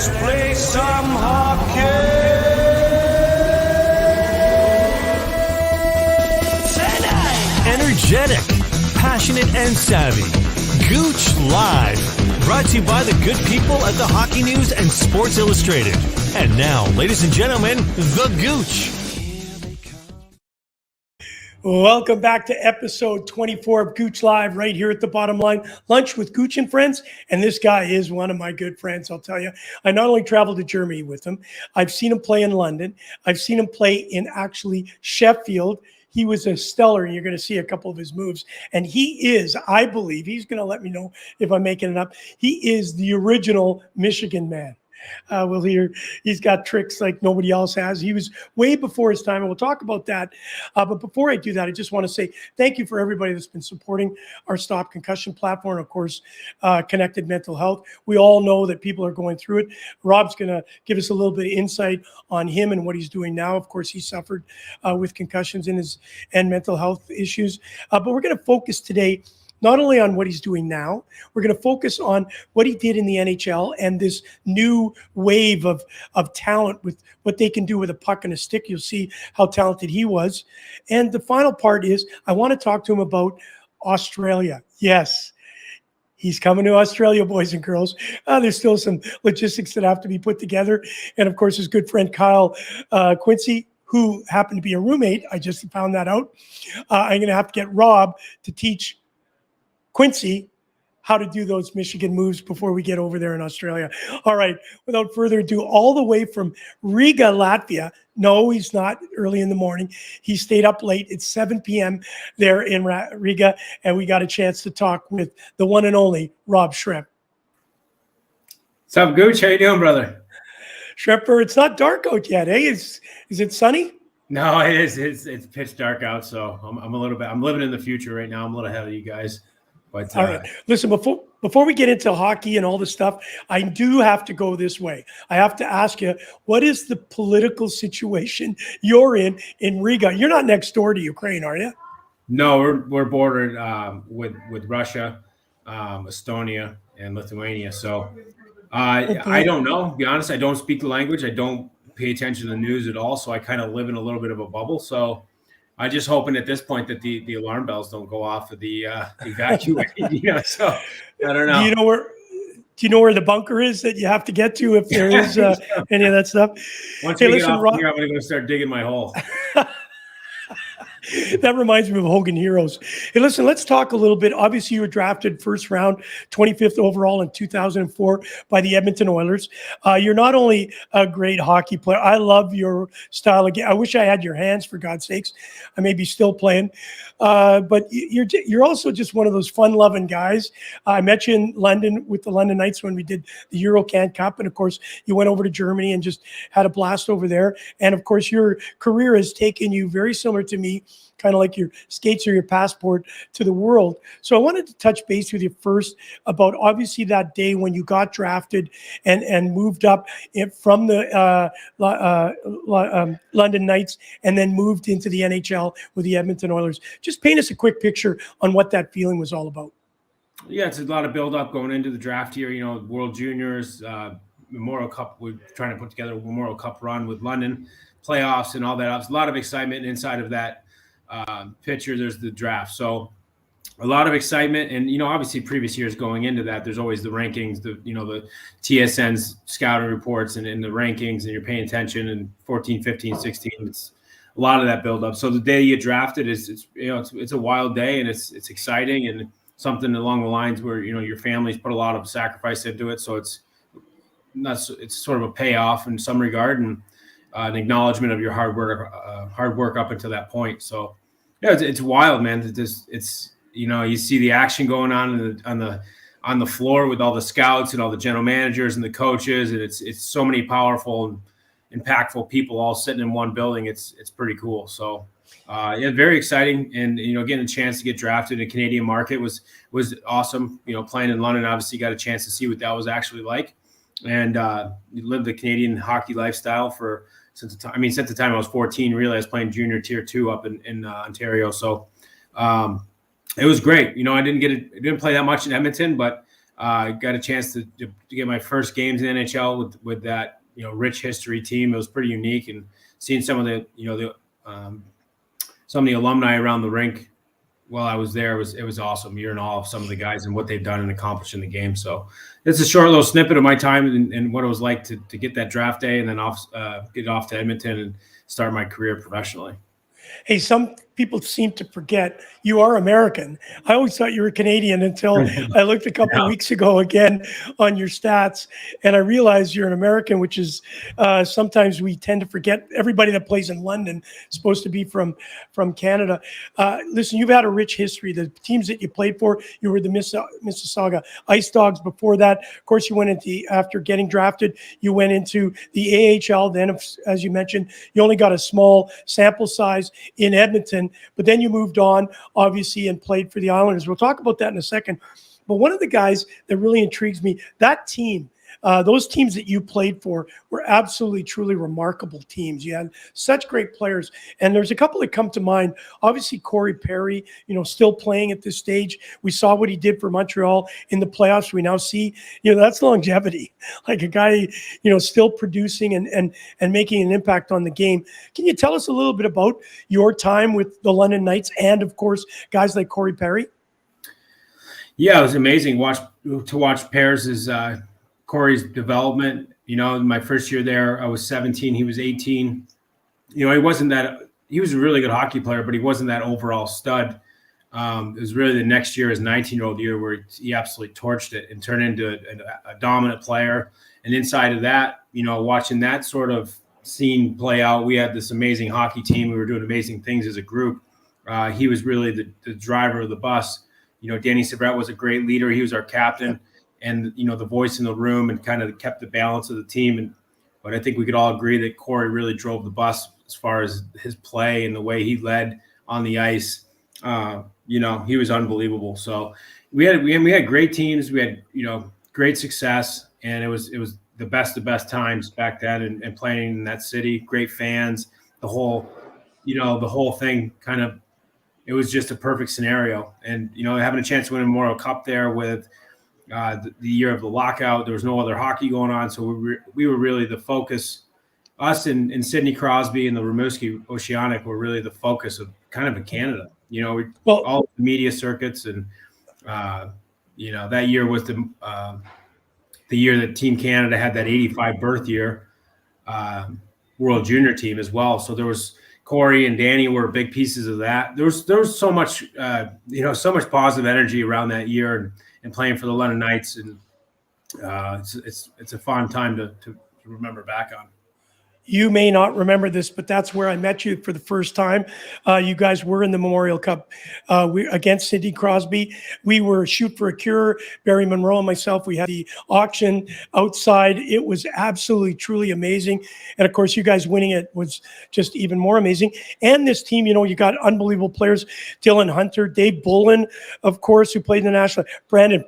Let's play some hockey. Energetic, passionate, and savvy. Gouche Live. Brought to you by the good people at the Hockey News and Sports Illustrated. And now, ladies and gentlemen, the Gouche. Welcome back to episode 24 of Gouche Live right here at the Bottom Line. Lunch with Gouche and friends. And this guy is one of my good friends, I'll tell you. I not only traveled to Germany with him, I've seen him play in London. I've seen him play in actually Sheffield. He was a stellar, and you're going to see a couple of his moves. And he is, I believe, he's going to let me know if I'm making it up. He is the original Michigan man. We'll hear he's got tricks like nobody else has. He was way before his time, and we'll talk about that. But before I do that, I just want to say thank you for everybody that's been supporting our Stop Concussion platform, of course, Connected Mental Health. We all know that people are going through it. Rob's going to give us a little bit of insight on him and what he's doing now. Of course, he suffered with concussions and mental health issues. But we're going to focus today not only on what he's doing now, we're going to focus on what he did in the NHL and this new wave of talent with what they can do with a puck and a stick. You'll see how talented he was. And the final part is I want to talk to him about Australia. Yes, he's coming to Australia, boys and girls. There's still some logistics that have to be put together. And, of course, his good friend Kyle Quincy, who happened to be a roommate. I just found that out. I'm going to have to get Rob to teach Quincy how to do those Michigan moves before we get over there in Australia. All right, without further ado, all the way from Riga, Latvia. No, he's not early in the morning. He stayed up late. It's 7 p.m. there in Riga, and we got a chance to talk with the one and only Rob Schremp. What's up, Gouche? How you doing, brother? Schremper, it's not dark out yet, eh? Is it sunny? No, it is. It's pitch dark out, so I'm a little bit. I'm living in the future right now. I'm a little ahead of you guys. But, all right. Listen, before we get into hockey and all this stuff, I do have to go this way. I have to ask you, what is the political situation you're in Riga? You're not next door to Ukraine, are you? No, we're bordered with Russia, Estonia, and Lithuania. So I don't know. To be honest, I don't speak the language. I don't pay attention to the news at all. So I kind of live in a little bit of a bubble. So I'm just hoping at this point that the alarm bells don't go off of the evacuation. So I don't know. Do you know where the bunker is that you have to get to if there is any of that stuff? Once we get off here, I'm going to go start digging my hole. That reminds me of Hogan Heroes. Hey, listen, let's talk a little bit. Obviously, you were drafted first round, 25th overall in 2004 by the Edmonton Oilers. You're not only a great hockey player. I love your style of game. I wish I had your hands, for God's sakes. I may be still playing. But you're also just one of those fun-loving guys. I met you in London with the London Knights when we did the Eurocan Cup. And, of course, you went over to Germany and just had a blast over there. And, of course, your career has taken you very similar to me, kind of like your skates or your passport to the world. So I wanted to touch base with you first about obviously that day when you got drafted and moved up from the London Knights and then moved into the NHL with the Edmonton Oilers. Just paint us a quick picture on what that feeling was all about. Yeah, it's a lot of build-up going into the draft here. World Juniors, Memorial Cup. We're trying to put together a Memorial Cup run with London, playoffs and all that. There's a lot of excitement inside of that picture. There's the draft. So a lot of excitement. And, obviously previous years going into that, there's always the rankings, the TSN's scouting reports and the rankings, and you're paying attention, and 14, 15, 16, it's a lot of that build up. So the day you drafted it's a wild day, and it's exciting, and something along the lines where, your family's put a lot of sacrifice into it. So it's sort of a payoff in some regard, and an acknowledgement of your hard work up until that point. So yeah, it's wild, man. It's you see the action going on the floor with all the scouts and all the general managers and the coaches, and it's so many powerful and impactful people all sitting in one building. It's pretty cool. So yeah, very exciting. And getting a chance to get drafted in the Canadian market was awesome. Playing in London, obviously got a chance to see what that was actually like, and lived the Canadian hockey lifestyle since the time I was 14. Really, I was playing junior tier 2 up in Ontario. So it was great. I didn't play that much in Edmonton, but got a chance to get my first games in the NHL with that, rich history team. It was pretty unique, and seeing some of the, some of the alumni around the rink while I was there it was awesome. You're in awe of some of the guys and what they've done and accomplished in the game. So it's a short little snippet of my time and what it was like to get that draft day and then get off to Edmonton and start my career professionally. Hey, some people seem to forget you are American. I always thought you were Canadian until I looked a couple of weeks ago again on your stats, and I realized you're an American, which is sometimes we tend to forget. Everybody that plays in London is supposed to be from Canada. Listen, you've had a rich history. The teams that you played for, you were the Mississauga Ice Dogs. Before that, of course, you went into, after getting drafted, you went into the AHL. Then, as you mentioned, you only got a small sample size in Edmonton, but then you moved on, obviously, and played for the Islanders. We'll talk about that in a second. But one of the guys that really intrigues me, that team, those teams that you played for were absolutely, truly remarkable teams. You had such great players. And there's a couple that come to mind. Obviously, Corey Perry, still playing at this stage. We saw what he did for Montreal in the playoffs. We now see, that's longevity. Like a guy, still producing and making an impact on the game. Can you tell us a little bit about your time with the London Knights and, of course, guys like Corey Perry? Yeah, it was amazing to watch Pears' Corey's development. My first year there, I was 17. He was 18. He was a really good hockey player, but he wasn't that overall stud. It was really the next year, his 19-year-old year, where he absolutely torched it and turned into a dominant player. And inside of that, watching that sort of scene play out, we had this amazing hockey team. We were doing amazing things as a group. He was really the driver of the bus. Danny Savret was a great leader. He was our captain and, the voice in the room and kind of kept the balance of the team. But I think we could all agree that Corey really drove the bus as far as his play and the way he led on the ice. He was unbelievable. So we had great teams. We had, great success, and it was the best times back then and playing in that city, great fans, the whole thing kind of, it was just a perfect scenario. And, having a chance to win a Memorial Cup there with the year of the lockout, there was no other hockey going on. So we were really the focus. Us and Sidney Crosby and the Rimouski Oceanic were really the focus of kind of in Canada. All the media circuits. And, that year was the year that Team Canada had that 85 birth year World Junior team as well. So there was Corey and Danny were big pieces of that. There was so much, so much positive energy around that year and playing for the London Knights. And it's a fun time to remember back on. You may not remember this, but that's where I met you for the first time. You guys were in the Memorial Cup against Sidney Crosby. We were Shoot for a Cure, Barry Monroe and myself. We had the auction outside. It was absolutely, truly amazing. And of course, you guys winning it was just even more amazing. And this team, you got unbelievable players. Dylan Hunter, Dave Bullen, of course, who played in the National, Brandon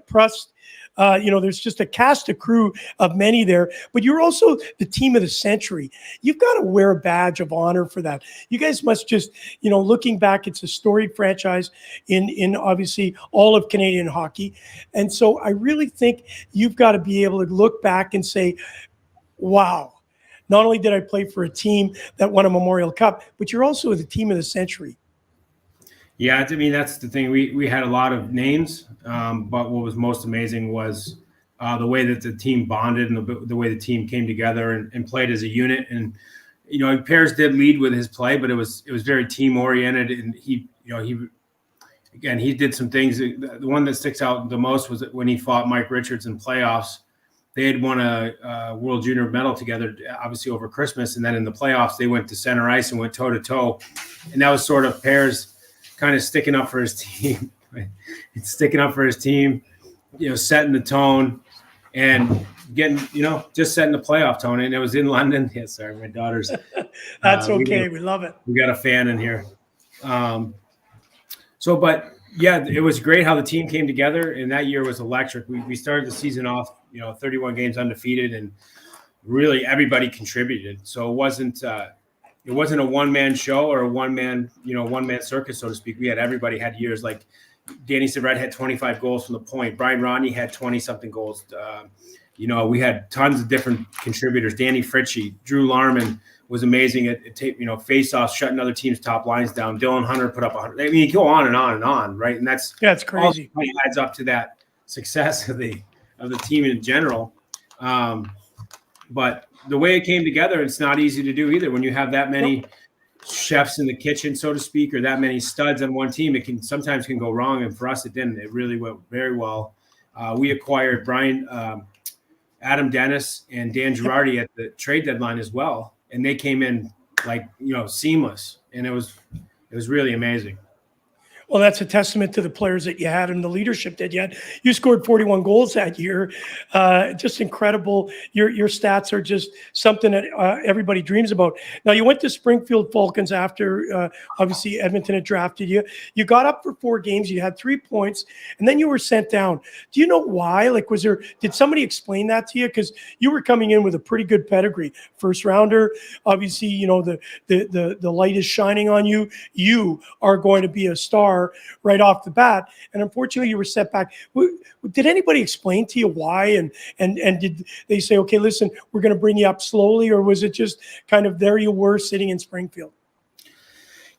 Prust. There's just a cast of crew of many there, but you're also the team of the century. You've got to wear a badge of honor for that. You guys must just, looking back, it's a storied franchise in obviously all of Canadian hockey. And so I really think you've got to be able to look back and say, wow, not only did I play for a team that won a Memorial Cup, but you're also the team of the century. Yeah, I mean, that's the thing. We had a lot of names, but what was most amazing was the way that the team bonded and the way the team came together and played as a unit. And, Pears did lead with his play, but it was very team oriented. And he did some things. The one that sticks out the most was when he fought Mike Richards in playoffs. They had won a World Junior medal together, obviously over Christmas. And then in the playoffs, they went to center ice and went toe to toe. And that was sort of Pears kind of sticking up for his team, setting the tone and getting, just setting the playoff tone. And it was in London. Yeah, sorry, my daughter's. That's okay. We love it. We got a fan in here. But yeah, it was great how the team came together. And that year was electric. We started the season off, 31 games undefeated, and really everybody contributed. So it wasn't a one-man show or a one-man circus, so to speak. We had everybody had years like, Danny Savrett had 25 goals from the point. Brian Rodney had 20-something goals. We had tons of different contributors. Danny Fritchie, Drew Larman was amazing at face-offs, shutting other teams' top lines down. Dylan Hunter put up 100. I mean, you go on and on and on, right? And that's it's crazy. All adds up to that success of the team in general. But the way it came together, it's not easy to do either. When you have that many chefs in the kitchen, so to speak, or that many studs on one team, it can sometimes go wrong. And for us, it didn't. It really went very well. We acquired Adam Dennis and Dan Girardi at the trade deadline as well, and they came in seamless, and it was really amazing. Well, that's a testament to the players that you had and the leadership that you had. You scored 41 goals that year. Just incredible. Your stats are just something that everybody dreams about. Now, you went to Springfield Falcons after, obviously, Edmonton had drafted you. You got up for 4 games. You had 3 points, and then you were sent down. Do you know why? Did somebody explain that to you? Because you were coming in with a pretty good pedigree. First rounder, obviously, the light is shining on you. You are going to be a star right off the bat, and unfortunately you were set back. Did anybody explain to you why, and did they say, okay, listen, we're going to bring you up slowly, or was it just kind of there you were sitting in Springfield?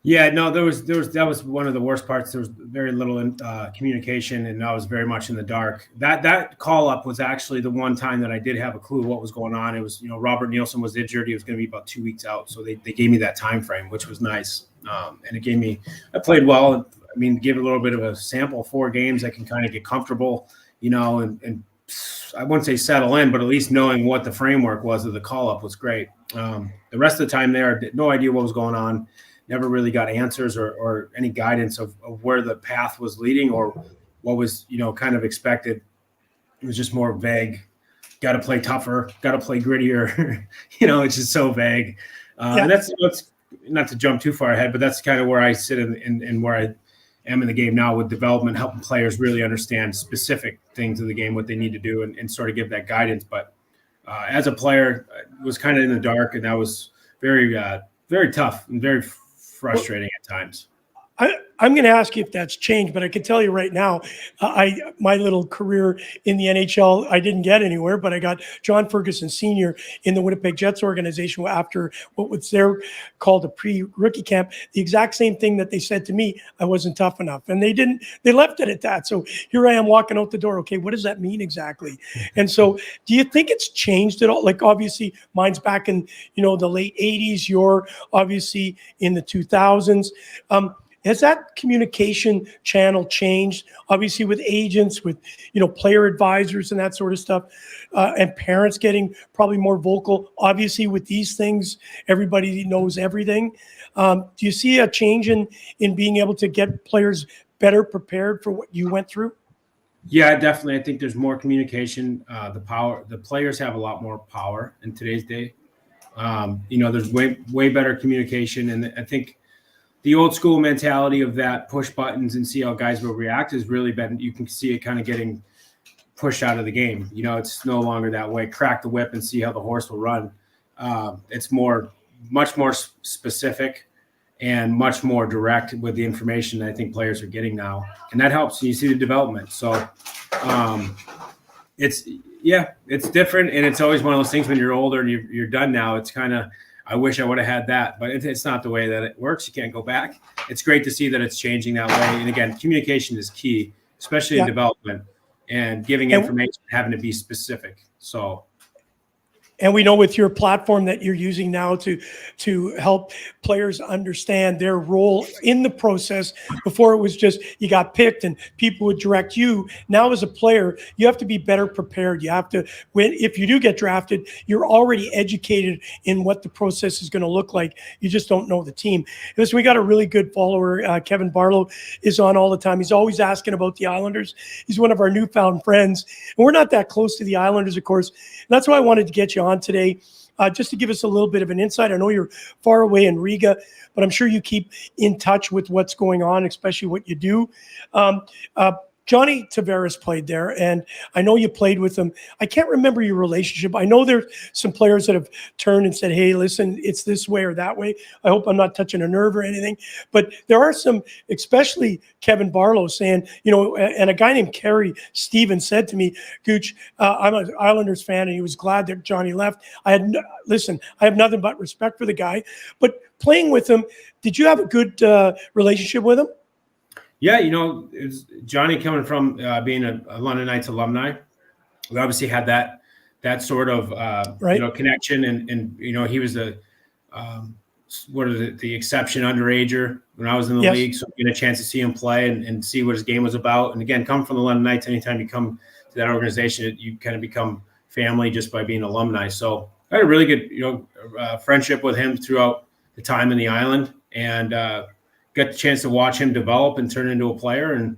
Yeah, no, that was one of the worst parts. There was very little communication, and I was very much in the dark. That call up was actually the one time that I did have a clue what was going on. It was, Robert Nielsen was injured. He was going to be about 2 weeks out. So they gave me that time frame, which was nice. And I played well. I mean, give a little bit of a sample, 4 games, I can kind of get comfortable, and I wouldn't say settle in, but at least knowing what the framework was of the call-up was great. The rest of the time there, I had no idea what was going on, never really got answers or any guidance of where the path was leading or what was, kind of expected. It was just more vague. Got to play tougher, got to play grittier. It's just so vague. And that's not to jump too far ahead, but that's kind of where I sit in where I am in the game now with development, helping players really understand specific things of the game, what they need to do, and sort of give that guidance. But as a player, I was kind of in the dark, and that was very, very tough and very frustrating at times. I'm going to ask you if that's changed, but I can tell you right now, my little career in the NHL, I didn't get anywhere, but I got John Ferguson Sr. in the Winnipeg Jets organization after what was there called a pre-rookie camp. The exact same thing that they said to me, I wasn't tough enough. And they left it at that. So here I am walking out the door. Okay, what does that mean exactly? And so do you think it's changed at all? Like, obviously mine's back in, the late 80s. You're obviously in the 2000s. Has that communication channel changed, obviously with agents, with, player advisors and that sort of stuff, and parents getting probably more vocal? Obviously with these things, everybody knows everything. Do you see a change in being able to get players better prepared for what you went through? Yeah, definitely. I think there's more communication. The players have a lot more power in today's day. There's way better communication. And I think the old school mentality of that push buttons and see how guys will react has really been, you can see it kind of getting pushed out of the game. It's no longer that way. Crack the whip and see how the horse will run. It's much more specific and much more direct with the information that I think players are getting now. And that helps. You see the development. So it's different. And it's always one of those things when you're older and you're done now, it's kind of, I wish I would have had that, but it's not the way that it works. You can't go back. It's great to see that it's changing that way. And again, communication is key, especially in development, and giving information, having to be specific. So. And we know with your platform that you're using now to help players understand their role in the process. Before it was just you got picked and people would direct you. Now as a player, you have to be better prepared. You have to, if you do get drafted, you're already educated in what the process is going to look like. You just don't know the team. Listen, we got a really good follower. Kevin Barlow is on all the time. He's always asking about the Islanders. He's one of our newfound friends. And we're not that close to the Islanders, of course. And that's why I wanted to get you on today, just to give us a little bit of an insight. I know you're far away in Riga, but I'm sure you keep in touch with what's going on, especially what you do. Johnny Tavares played there, and I know you played with him. I can't remember your relationship. I know there's some players that have turned and said, hey, listen, it's this way or that way. I hope I'm not touching a nerve or anything. But there are some, especially Kevin Barlow saying, and a guy named Kerry Stevens said to me, Gooch, I'm an Islanders fan, and he was glad that Johnny left. I have nothing but respect for the guy. But playing with him, did you have a good relationship with him? Yeah, it's Johnny coming from being a London Knights alumni. We obviously had that sort of connection, and he was the exception underager when I was in the league, so getting a chance to see him play and see what his game was about. And again, come from the London Knights, anytime you come to that organization, you kind of become family just by being alumni. So I had a really good friendship with him throughout the time in the island, and got the chance to watch him develop and turn into a player. And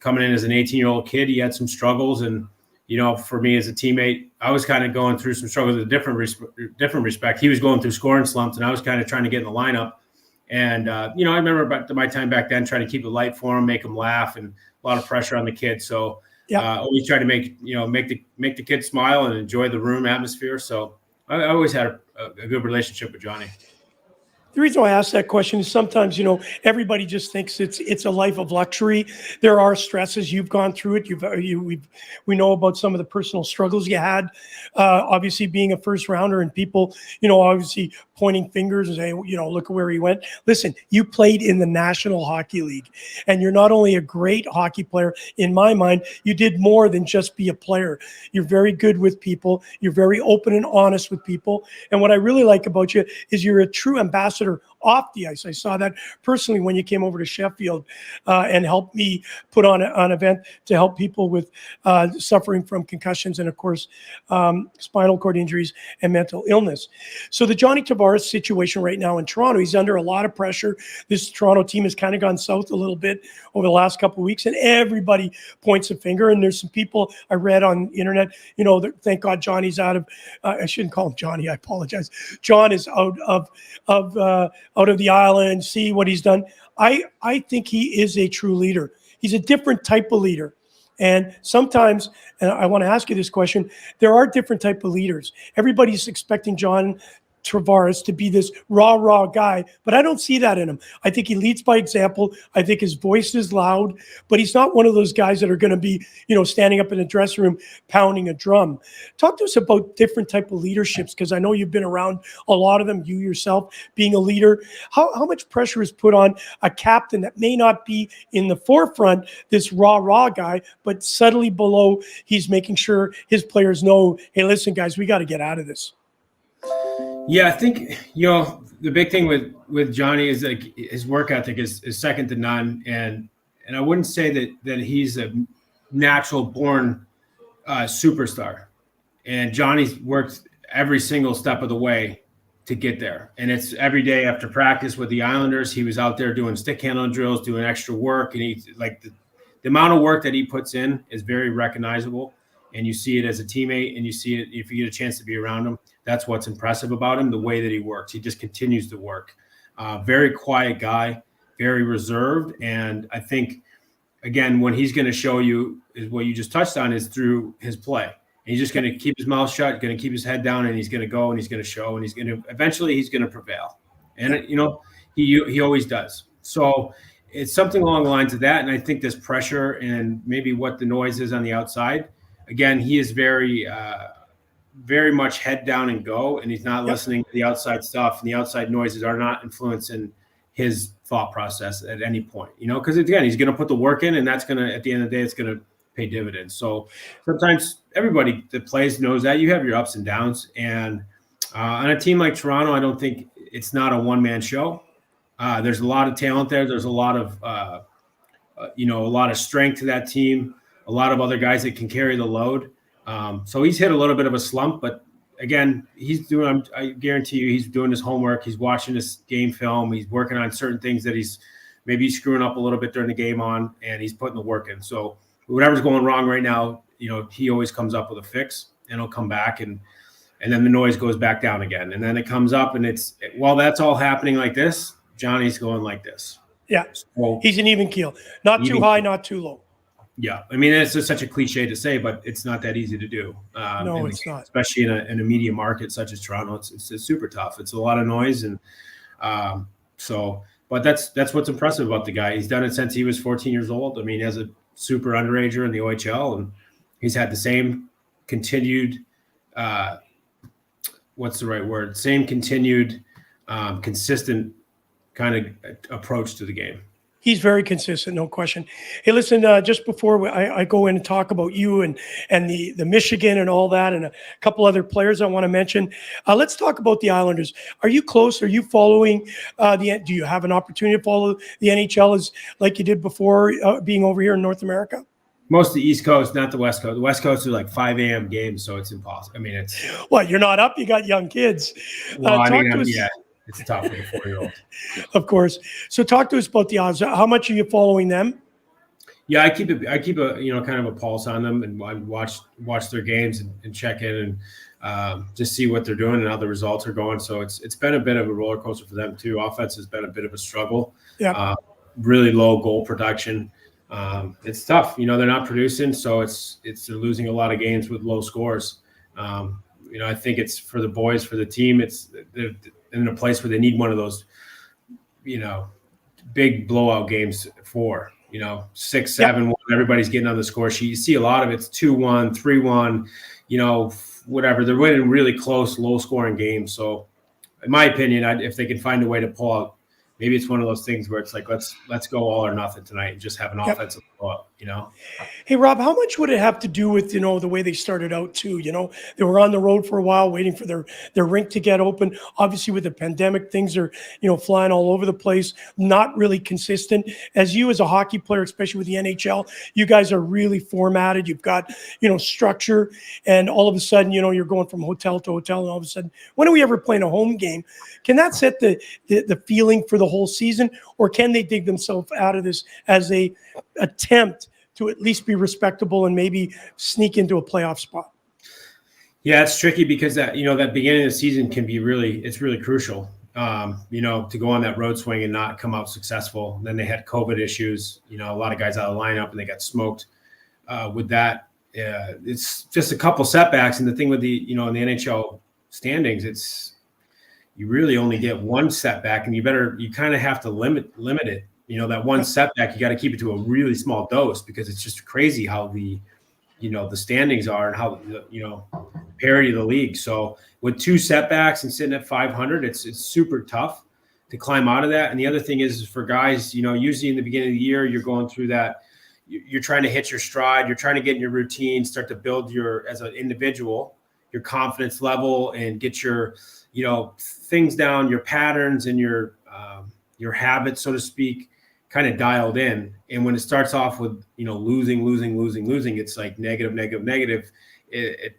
coming in as an 18-year-old kid, he had some struggles. And, for me as a teammate, I was kind of going through some struggles with a different respect. He was going through scoring slumps, and I was kind of trying to get in the lineup. And, I remember about my time back then trying to keep it light for him, make him laugh, and a lot of pressure on the kids. So always try to make the kids smile and enjoy the room atmosphere. So I always had a good relationship with Johnny. The reason why I ask that question is sometimes, everybody just thinks it's a life of luxury. There are stresses. You've gone through it. We know about some of the personal struggles you had. Obviously, being a first rounder and people, obviously pointing fingers and saying, look at where he went. Listen, you played in the National Hockey League, and you're not only a great hockey player. In my mind, you did more than just be a player. You're very good with people. You're very open and honest with people. And what I really like about you is you're a true ambassador off the ice. I saw that personally when you came over to Sheffield and helped me put on an event to help people with suffering from concussions and, of course, spinal cord injuries and mental illness. So the Johnny Tavares situation right now in Toronto, he's under a lot of pressure. This Toronto team has kind of gone south a little bit over the last couple of weeks, and everybody points a finger. And there's some people I read on the internet, that thank God Johnny's out of, I shouldn't call him Johnny, I apologize. John is out of the island, see what he's done. I think he is a true leader. He's a different type of leader. And sometimes, and I want to ask you this question, there are different type of leaders. Everybody's expecting John Tavares to be this raw guy, but I don't see that in him. I think he leads by example. I think his voice is loud, but he's not one of those guys that are going to be, standing up in the dressing room pounding a drum. Talk to us about different type of leaderships, because I know you've been around a lot of them, you yourself being a leader. How much pressure is put on a captain that may not be in the forefront, this raw guy, but subtly below, he's making sure his players know, hey, listen, guys, we got to get out of this. Yeah, I think, the big thing with Johnny is like his work ethic is second to none. And I wouldn't say that he's a natural born superstar. And Johnny's worked every single step of the way to get there. And it's every day after practice with the Islanders, he was out there doing stick handling drills, doing extra work. And the amount of work that he puts in is very recognizable. And you see it as a teammate, and you see it if you get a chance to be around him. That's what's impressive about him, the way that he works. He just continues to work. Very quiet guy, very reserved. And I think, again, when he's going to show you is what you just touched on is through his play. And he's just going to keep his mouth shut, going to keep his head down, and he's going to go and he's going to show, and eventually he's going to prevail. And, he always does. So it's something along the lines of that. And I think this pressure and maybe what the noise is on the outside, again, he is very much head down and go, and he's not listening to the outside stuff, and the outside noises are not influencing his thought process at any point, because again, he's going to put the work in, and that's going to, at the end of the day, it's going to pay dividends. So sometimes everybody that plays knows that you have your ups and downs, and on a team like Toronto, I don't think it's not a one-man show. There's a lot of talent there. There's a lot of, a lot of strength to that team. A lot of other guys that can carry the load. So he's hit a little bit of a slump, but again, I guarantee you, he's doing his homework. He's watching his game film. He's working on certain things that he's screwing up a little bit during the game on, and he's putting the work in. So whatever's going wrong right now, he always comes up with a fix, and he'll come back, and then the noise goes back down again. And then it comes up, and while that's all happening like this, Johnny's going like this. Yeah. So he's an even keel, not too high, not too low. Yeah, I mean, it's just such a cliche to say, but it's not that easy to do. No, it's not. Especially in a media market such as Toronto. It's super tough. It's a lot of noise, and but that's what's impressive about the guy. He's done it since he was 14 years old. I mean, he has a super underager in the OHL, and he's had the same continued, what's the right word? Same continued, consistent kind of approach to the game. He's very consistent, no question. Hey, listen, just before I go in and talk about you and the Michigan and all that, and a couple other players I want to mention, let's talk about the Islanders. Are you close? Are you following do you have an opportunity to follow the NHL as like you did before being over here in North America? Most of the East Coast, not the West Coast. The West Coast are like 5 a.m. games, so it's impossible. I mean, it's what, you're not up? You got young kids. Well, yeah. It's tough for the 4-year-old. Of course. So talk to us about the odds. How much are you following them? Yeah, I keep a kind of a pulse on them, and I watch their games and check in and just see what they're doing and how the results are going. So it's been a bit of a roller coaster for them too. Offense has been a bit of a struggle. Yeah. Really low goal production. It's tough. They're not producing, so they're losing a lot of games with low scores. I think it's for the boys, for the team. They're in a place where they need one of those, big blowout games for, 6-7, everybody's getting on the score sheet. You see a lot of it's 2-1, 3-1, whatever. They're winning really close, low scoring games. So in my opinion, if they can find a way to pull out, maybe it's one of those things where it's like, let's go all or nothing tonight and just have an offensive blowout, Hey, Rob, how much would it have to do with, the way they started out too? They were on the road for a while waiting for their rink to get open. Obviously with the pandemic, things are, flying all over the place, not really consistent. As a hockey player, especially with the NHL, you guys are really formatted. You've got, structure, and all of a sudden, you're going from hotel to hotel, and all of a sudden, when are we ever playing a home game? Can that set the feeling for the whole season, or can they dig themselves out of this as they attempt to at least be respectable and maybe sneak into a playoff spot? Yeah, it's tricky because that beginning of the season can be it's really crucial. To go on that road swing and not come out successful. Then they had COVID issues, a lot of guys out of the lineup and they got smoked with that. It's just a couple setbacks. And the thing with the, in the NHL standings, you really only get one setback, and you kind of have to limit it. That one setback, you got to keep it to a really small dose, because it's just crazy how the standings are and how parity of the league. So with two setbacks and sitting at 500, it's super tough to climb out of that. And the other thing is for guys, usually in the beginning of the year, you're going through that. You're trying to hit your stride. You're trying to get in your routine, start to build as an individual, your confidence level, and get your things down, your patterns and your habits, so to speak, kind of dialed in. And when it starts off with losing, it's like negative. It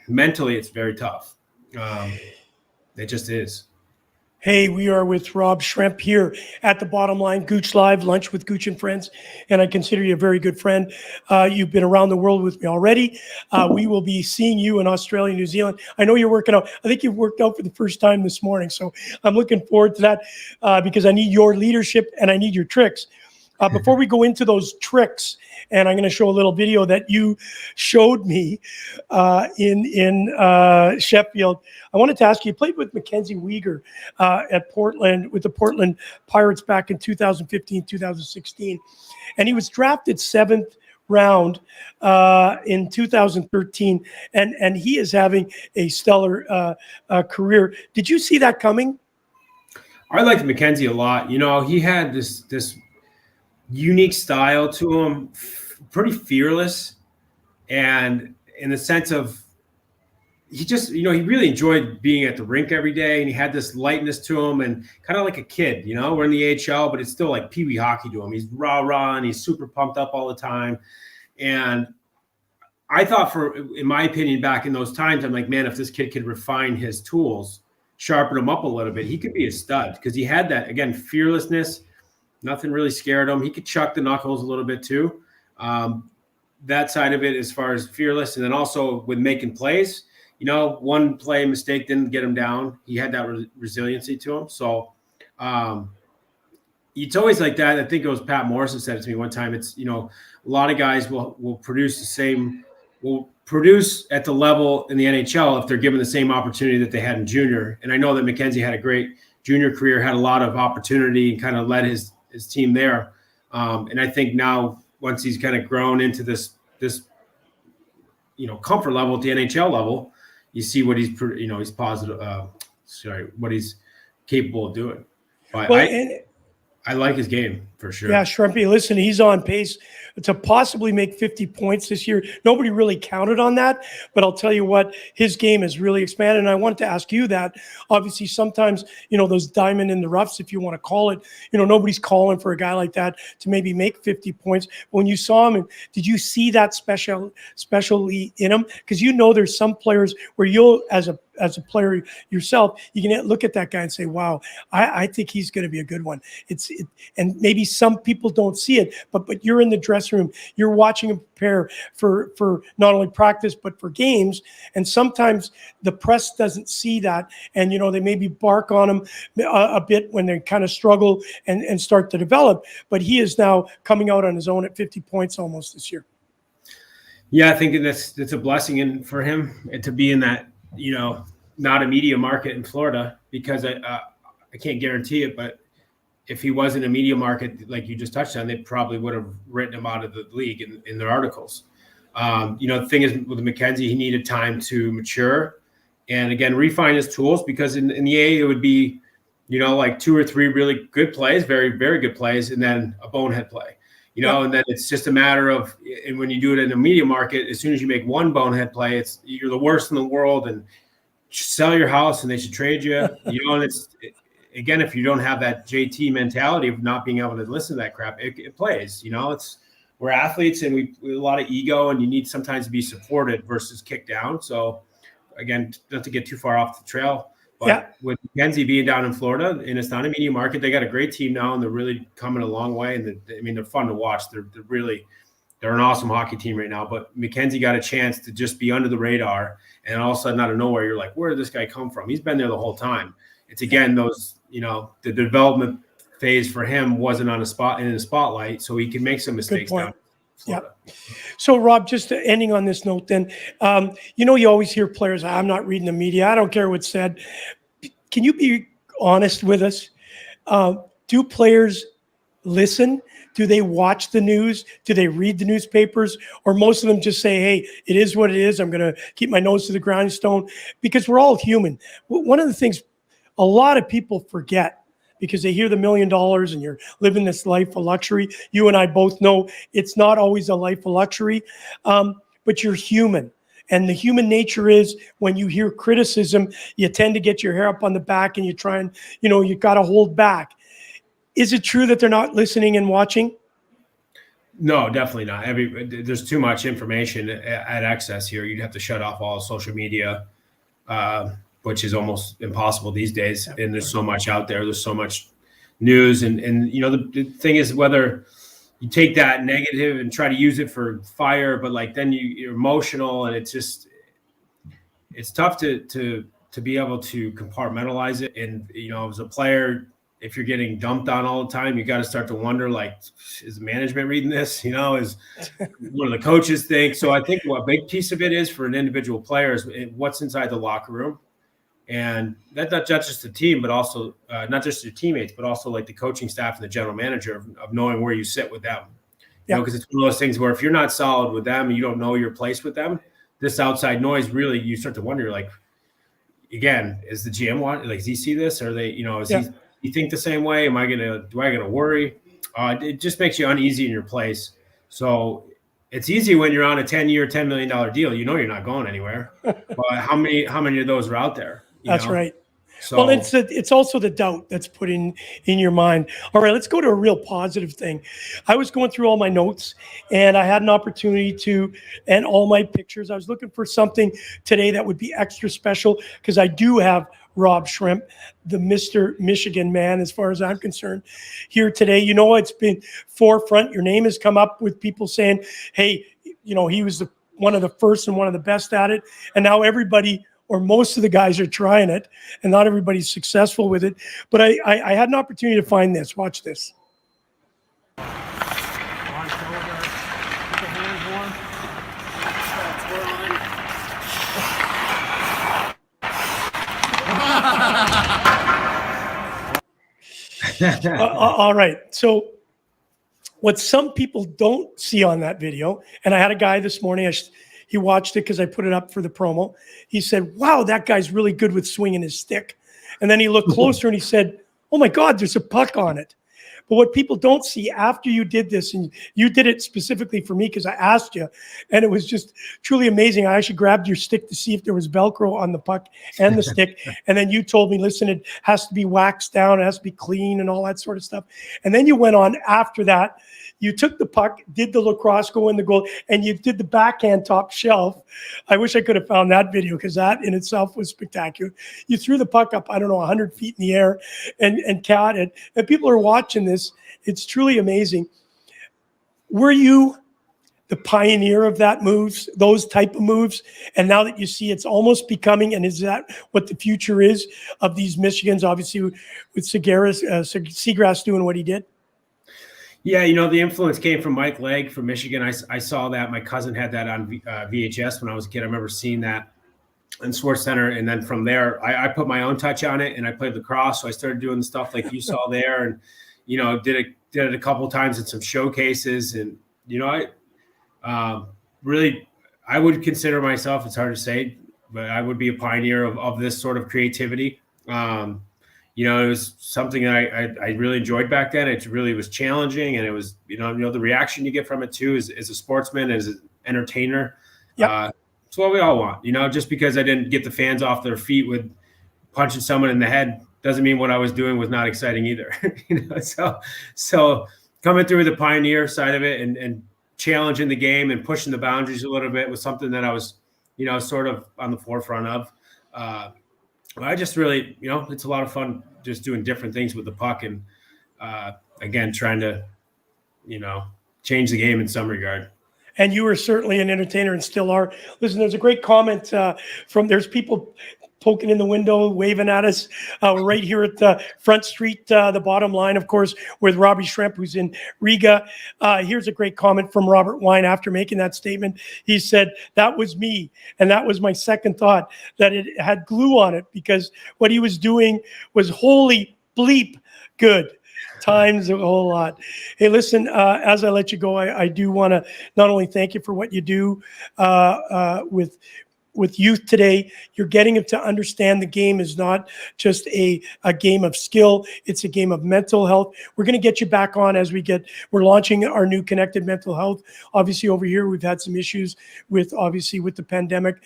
mentally, it's very tough. It just is. Hey, we are with Rob Schremp here at the Bottom Line, Gouche Live, Lunch with Gouche and Friends, and I consider you a very good friend. You've been around the world with me already. We will be seeing you in Australia, New Zealand. I know you're working out. I think you've worked out for the first time this morning, so I'm looking forward to that because I need your leadership and I need your tricks. Before we go into those tricks, and I'm going to show a little video that you showed me in Sheffield, I wanted to ask you played with Mackenzie Weegar at Portland with the Portland Pirates back in 2015, 2016, and he was drafted 7th round in 2013, and he is having a stellar career. Did you see that coming? I liked Mackenzie a lot. He had this unique style to him, pretty fearless, and in the sense of he just, he really enjoyed being at the rink every day, and he had this lightness to him, and kind of like a kid, we're in the AHL, but it's still like peewee hockey to him. He's rah, and he's super pumped up all the time. And I thought in my opinion, back in those times, I'm like, man, if this kid could refine his tools, sharpen them up a little bit, he could be a stud, because he had that, again, fearlessness. Nothing really scared him. He could chuck the knuckles a little bit too. That side of it, as far as fearless, and then also with making plays, one play mistake didn't get him down. He had that resiliency to him. So it's always like that. I think it was Pat Morrison said it to me one time. It's, a lot of guys will produce at the level in the NHL if they're given the same opportunity that they had in junior. And I know that McKenzie had a great junior career, had a lot of opportunity, and kind of led his team there. And I think now once he's kind of grown into this comfort level at the NHL level, you see what he's positive. What he's capable of doing. But I like his game for sure. Yeah, Schrempy, listen, he's on pace to possibly make 50 points this year. Nobody really counted on that, but I'll tell you what, his game has really expanded. And I wanted to ask you that. Obviously, sometimes, those diamond in the roughs, if you want to call it, nobody's calling for a guy like that to maybe make 50 points. When you saw him, did you see that specially in him? Because there's some players where you'll, as a player yourself, you can look at that guy and say, wow, I think he's going to be a good one. And maybe some people don't see it, but you're in the dressing room, you're watching him prepare for not only practice, but for games. And sometimes the press doesn't see that. And, they maybe bark on him a bit when they kind of struggle and start to develop. But he is now coming out on his own at 50 points almost this year. Yeah, I think that's a blessing for him to be in that, not a media market in Florida, because I can't guarantee it, but if he was in a media market like you just touched on, they probably would have written him out of the league in their articles. The thing is with McKenzie, he needed time to mature and again refine his tools, because in the A it would be, like 2 or 3 really good plays, very, very good plays, and then a bonehead play. And then it's just a matter of, and when you do it in a media market, as soon as you make one bonehead play, you're the worst in the world and sell your house and they should trade you. And it's again, if you don't have that JT mentality of not being able to listen to that crap, it plays. We're athletes and we have a lot of ego, and you need sometimes to be supported versus kicked down. So again, not to get too far off the trail, but with McKenzie being down in Florida, and it's not a media market, they got a great team now, and they're really coming a long way. And they're fun to watch. They're an awesome hockey team right now. But McKenzie got a chance to just be under the radar, and all of a sudden, out of nowhere, you're like, where did this guy come from? He's been there the whole time. It's again those, the development phase for him wasn't in the spotlight, so he can make some mistakes down. Yeah. So, Rob, just ending on this note, then, you always hear players, I'm not reading the media, I don't care what's said. Can you be honest with us? Do players listen? Do they watch the news? Do they read the newspapers? Or most of them just say, hey, it is what it is. I'm going to keep my nose to the grindstone, because we're all human. One of the things a lot of people forget, because they hear the $1 million and you're living this life of luxury. You and I both know it's not always a life of luxury, but you're human. And the human nature is, when you hear criticism, you tend to get your hair up on the back and you try and, you got to hold back. Is it true that they're not listening and watching? No, definitely not. There's too much information at excess here. You'd have to shut off all social media, which is almost impossible these days. And there's so much out there. There's so much news. And the thing is, whether you take that negative and try to use it for fire, but then you're emotional, and it's tough to be able to compartmentalize it. And, as a player, if you're getting dumped on all the time, you got to start to wonder, is management reading this? What do the coaches think? So I think a big piece of it is, for an individual player, is what's inside the locker room. And that's not just the team, but also not just your teammates, but also the coaching staff and the general manager of knowing where you sit with them. Because it's one of those things where if you're not solid with them and you don't know your place with them, this outside noise, really, you start to wonder, again, is the GM does he see this? Are they, you think the same way? Do I gonna worry? It just makes you uneasy in your place. So it's easy when you're on a 10-year, $10 million deal. You're not going anywhere. But how many of those are out there? That's right. So, well, it's also the doubt that's put in your mind. All right, let's go to a real positive thing. I was going through all my notes, and I had an opportunity and all my pictures. I was looking for something today that would be extra special, because I do have Rob Schremp, the Mr. Michigan man, as far as I'm concerned, here today. It's been forefront. Your name has come up with people saying, hey, he was one of the first and one of the best at it. And now everybody, or most of the guys, are trying it, and not everybody's successful with it. But I had an opportunity to find this. Watch this. All right. So what some people don't see on that video, and I had a guy this morning, he watched it because I put it up for the promo. He said, wow, that guy's really good with swinging his stick. And then he looked closer and he said, oh my God, there's a puck on it. But what people don't see after you did this, and you did it specifically for me because I asked you, and it was just truly amazing. I actually grabbed your stick to see if there was Velcro on the puck and the stick. And then you told me, listen, it has to be waxed down, it has to be clean and all that sort of stuff. And then you went on after that. You took the puck, did the lacrosse go in the goal, and you did the backhand top shelf. I wish I could have found that video because that in itself was spectacular. You threw the puck up, I don't know, 100 feet in the air and caught it. And people are watching this. It's truly amazing. Were you the pioneer of that moves, those type of moves? And now that you see it's almost becoming, and is that what the future is of these Michigans, obviously with Seagrass doing what he did? Yeah, you know, the influence came from Mike Legg from Michigan. I saw that. My cousin had that on VHS when I was a kid. I remember seeing that in Sports Center. And then from there, I put my own touch on it, and I played lacrosse. So I started doing the stuff like you saw there, and, you know, did it a couple of times in some showcases. And, you know, I would consider myself, it's hard to say, but I would be a pioneer of this sort of creativity. You know, it was something that I really enjoyed back then. It really was challenging, and it was, you know, the reaction you get from it too, as a sportsman, as an entertainer. Yep. It's what we all want, you know. Just because I didn't get the fans off their feet with punching someone in the head doesn't mean what I was doing was not exciting either. You know, so coming through the pioneer side of it and challenging the game and pushing the boundaries a little bit was something that I was, you know, sort of on the forefront of. I just really, you know, it's a lot of fun just doing different things with the puck and, again, trying to, you know, change the game in some regard. And you were certainly an entertainer and still are. Listen, there's a great comment there's people poking in the window, waving at us. We're right here at the Front Street, the bottom line, of course, with Robbie Schremp, who's in Riga. Here's a great comment from Robert Wine after making that statement. He said, that was me. And that was my second thought, that it had glue on it, because what he was doing was holy bleep good. Times a whole lot. Hey, listen, as I let you go, I do want to not only thank you for what you do with youth today. You're getting them to understand the game is not just a game of skill. It's a game of mental health. We're going to get you back on as we're launching our new Connected Mental Health. Obviously over here, we've had some issues with the pandemic.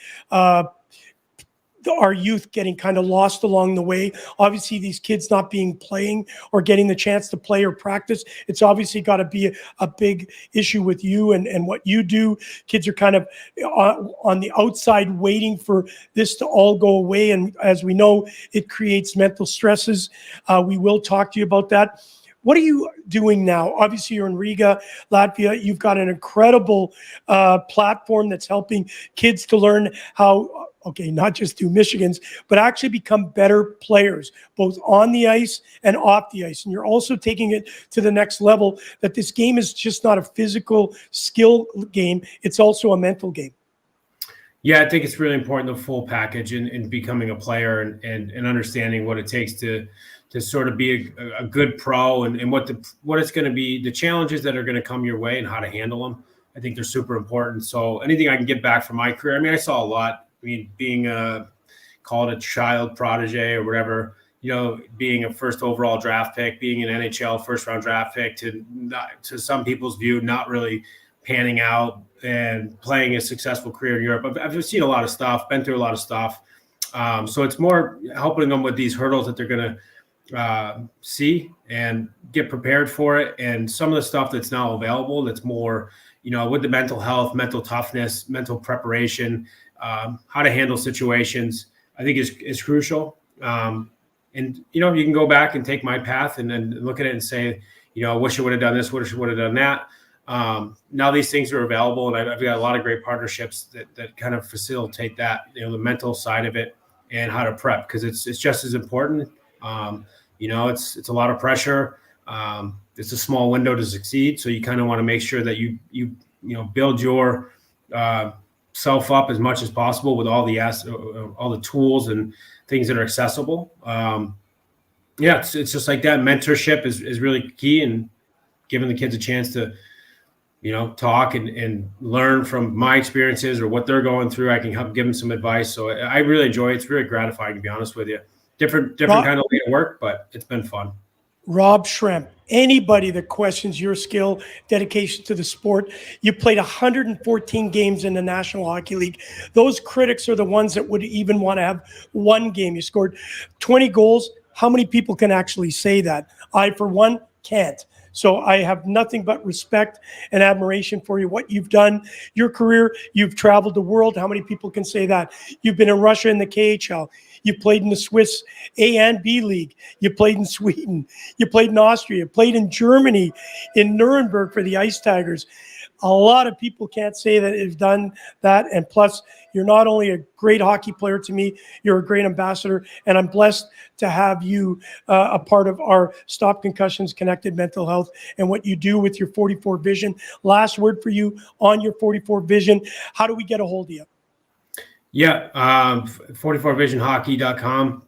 Our youth getting kind of lost along the way. Obviously, these kids not playing or getting the chance to play or practice. It's obviously got to be a big issue with you and what you do. Kids are kind of on the outside waiting for this to all go away. And as we know, it creates mental stresses. We will talk to you about that. What are you doing now? Obviously, you're in Riga, Latvia. You've got an incredible platform that's helping kids to learn how, not just do Michigans, but actually become better players, both on the ice and off the ice. And you're also taking it to the next level, that this game is just not a physical skill game. It's also a mental game. Yeah, I think it's really important, the full package in becoming a player and understanding what it takes to sort of be a good pro and what it's going to be, the challenges that are going to come your way and how to handle them. I think they're super important. So anything I can get back from my career, I mean, I saw a lot. I mean, being called a child protege or whatever, you know, being a first overall draft pick, being an NHL first round draft pick, to some people's view, not really panning out and playing a successful career in Europe. I've seen a lot of stuff, been through a lot of stuff. So it's more helping them with these hurdles that they're going to see and get prepared for it. And some of the stuff that's now available, that's more, you know, with the mental health, mental toughness, mental preparation, how to handle situations, I think is crucial. And, you know, you can go back and take my path and then look at it and say, you know, I wish I would have done this, wish I would have done that. Now these things are available, and I've got a lot of great partnerships that kind of facilitate that, you know, the mental side of it and how to prep, because it's just as important. You know, it's a lot of pressure. It's a small window to succeed. So you kind of want to make sure that you build your self up as much as possible with all the tools and things that are accessible. And Yeah, it's just like that. Mentorship is really key, and giving the kids a chance to, talk and learn from my experiences or what they're going through. I can help give them some advice. So I really enjoy it. It's really gratifying, to be honest with you. Different kind of way to work, but it's been fun. Rob Schremp, anybody that questions your skill, dedication to the sport, you played 114 games in the National Hockey League. Those critics are the ones that would even want to have one game. You scored 20 goals. How many people can actually say that? I, for one, can't. So I have nothing but respect and admiration for you, what you've done, your career. You've traveled the world. How many people can say that? You've been in Russia in the KHL. You played in the Swiss A and B League. You played in Sweden. You played in Austria. You played in Germany, in Nuremberg for the Ice Tigers. A lot of people can't say that they've done that. And plus, you're not only a great hockey player to me, you're a great ambassador. And I'm blessed to have you a part of our Stop Concussions Connected Mental Health and what you do with your 44 Vision. Last word for you on your 44 Vision. How do we get a hold of you? Yeah, 44visionhockey.com.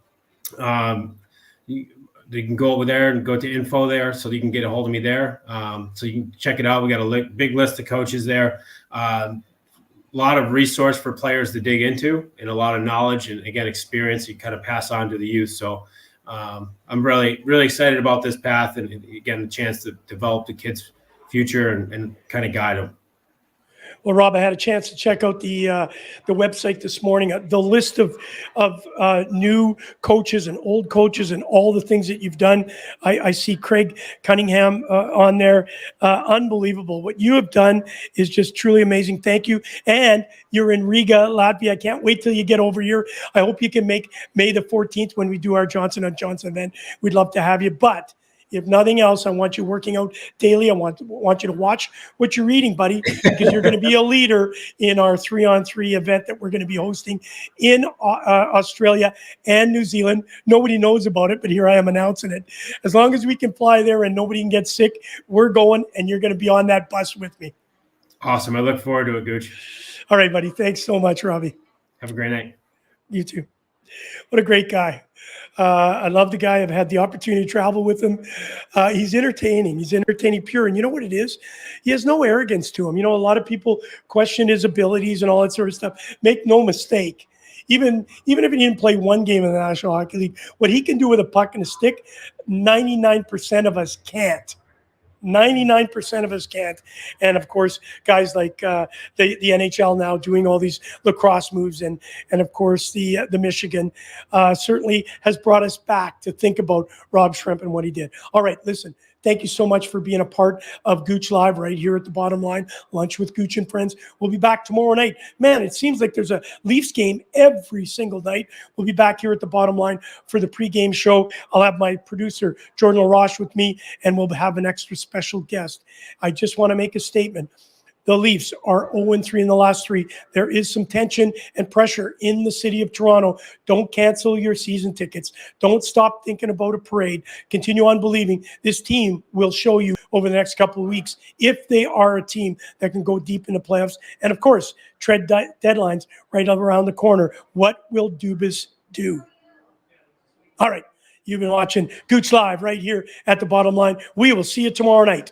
You can go over there and go to info there, so you can get a hold of me there. So you can check it out. We got a big list of coaches there. A lot of resource for players to dig into, and a lot of knowledge and, again, experience you kind of pass on to the youth. So I'm really, really excited about this path, and again, the chance to develop the kids' future and kind of guide them. Well, Rob, I had a chance to check out the website this morning. The list of new coaches and old coaches and all the things that you've done. I see Craig Cunningham on there. Unbelievable. What you have done is just truly amazing. Thank you. And you're in Riga, Latvia. I can't wait till you get over here. I hope you can make May the 14th when we do our Johnson & Johnson event. We'd love to have you. But if nothing else, I want you working out daily. I want you to watch what you're eating, buddy, because you're going to be a leader in our 3-on-3 event that we're going to be hosting in Australia and New Zealand. Nobody knows about it, but here I am announcing it. As long as we can fly there and nobody can get sick, we're going, and you're going to be on that bus with me. Awesome. I look forward to it, Gouche. All right, buddy. Thanks so much, Robbie. Have a great night. You too. What a great guy. I love the guy. I've had the opportunity to travel with him. He's entertaining. He's entertaining pure. And you know what it is? He has no arrogance to him. A lot of people question his abilities and all that sort of stuff. Make no mistake. Even if he didn't play one game in the National Hockey League, what he can do with a puck and a stick, 99% of us can't. 99% of us can't. And of course, guys like the NHL now doing all these lacrosse moves and of course the Michigan certainly has brought us back to think about Rob Schremp and what he did. All right, listen. Thank you so much for being a part of Gouche Live right here at the Bottom Line, Lunch with Gouche and Friends. We'll be back tomorrow night. Man, it seems like there's a Leafs game every single night. We'll be back here at the Bottom Line for the pregame show. I'll have my producer, Jordan LaRoche, with me, and we'll have an extra special guest. I just want to make a statement. The Leafs are 0-3 in the last 3. There is some tension and pressure in the city of Toronto. Don't cancel your season tickets. Don't stop thinking about a parade. Continue on believing. This team will show you over the next couple of weeks if they are a team that can go deep in the playoffs. And of course, trade deadlines right around the corner. What will Dubas do? All right. You've been watching Gouche Live right here at the Bottom Line. We will see you tomorrow night.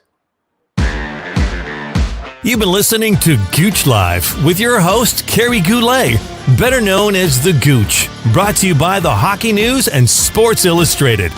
You've been listening to Gouche Live with your host, Kerry Goulet, better known as The Gouche, brought to you by the Hockey News and Sports Illustrated.